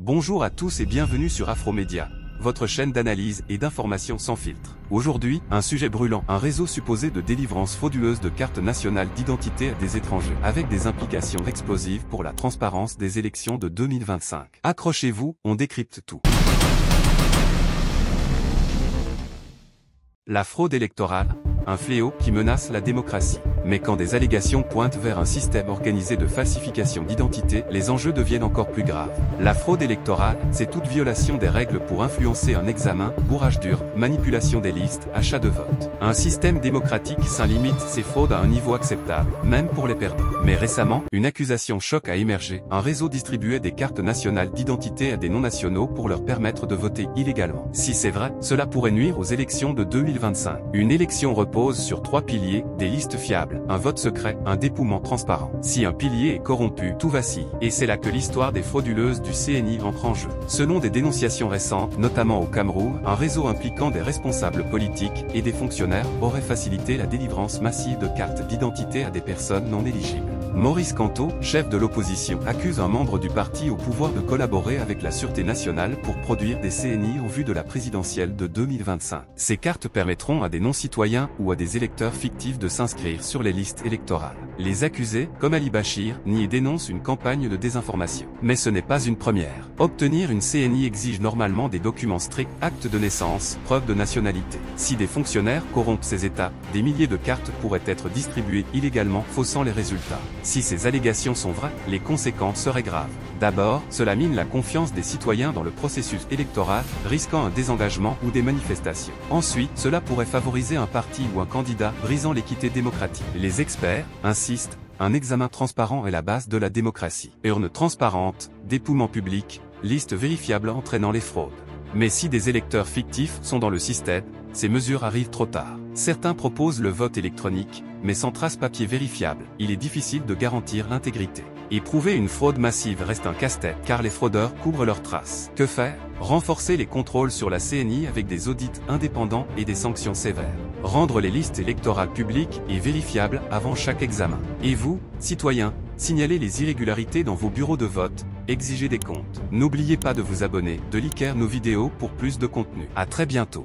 Bonjour à tous et bienvenue sur Afromédia, votre chaîne d'analyse et d'information sans filtre. Aujourd'hui, un sujet brûlant, un réseau supposé de délivrance frauduleuse de cartes nationales d'identité à des étrangers, avec des implications explosives pour la transparence des élections de 2025. Accrochez-vous, on décrypte tout. La fraude électorale, un fléau qui menace la démocratie. Mais quand des allégations pointent vers un système organisé de falsification d'identité, les enjeux deviennent encore plus graves. La fraude électorale, c'est toute violation des règles pour influencer un examen, bourrage dur, manipulation des listes, achat de vote. Un système démocratique sain limite ces fraudes à un niveau acceptable, même pour les perdants. Mais récemment, une accusation choc a émergé. Un réseau distribuait des cartes nationales d'identité à des non-nationaux pour leur permettre de voter illégalement. Si c'est vrai, cela pourrait nuire aux élections de 2025. Une élection repose sur 3 piliers, des listes fiables, un vote secret, un dépouillement transparent. Si un pilier est corrompu, tout vacille. Et c'est là que l'histoire des frauduleuses du CNI entre en jeu. Selon des dénonciations récentes, notamment au Cameroun, un réseau impliquant des responsables politiques et des fonctionnaires aurait facilité la délivrance massive de cartes d'identité à des personnes non éligibles. Maurice Kamto, chef de l'opposition, accuse un membre du parti au pouvoir de collaborer avec la Sûreté nationale pour produire des CNI en vue de la présidentielle de 2025. Ces cartes permettront à des non-citoyens ou à des électeurs fictifs de s'inscrire sur les listes électorales. Les accusés, comme Ali Bachir, nient et dénoncent une campagne de désinformation. Mais ce n'est pas une première. Obtenir une CNI exige normalement des documents stricts, acte de naissance, preuve de nationalité. Si des fonctionnaires corrompent ces étapes, des milliers de cartes pourraient être distribuées illégalement, faussant les résultats. Si ces allégations sont vraies, les conséquences seraient graves. D'abord, cela mine la confiance des citoyens dans le processus électoral, risquant un désengagement ou des manifestations. Ensuite, cela pourrait favoriser un parti ou un candidat, brisant l'équité démocratique. Les experts insistent, un examen transparent est la base de la démocratie. Urne transparente, dépouillement public, liste vérifiable entraînant les fraudes. Mais si des électeurs fictifs sont dans le système, ces mesures arrivent trop tard. Certains proposent le vote électronique, mais sans trace papier vérifiable, il est difficile de garantir l'intégrité. Et prouver une fraude massive reste un casse-tête, car les fraudeurs couvrent leurs traces. Que faire? Renforcer les contrôles sur la CNI avec des audits indépendants et des sanctions sévères. Rendre les listes électorales publiques et vérifiables avant chaque examen. Et vous, citoyens, signalez les irrégularités dans vos bureaux de vote, exigez des comptes. N'oubliez pas de vous abonner, de liker nos vidéos pour plus de contenu. À très bientôt.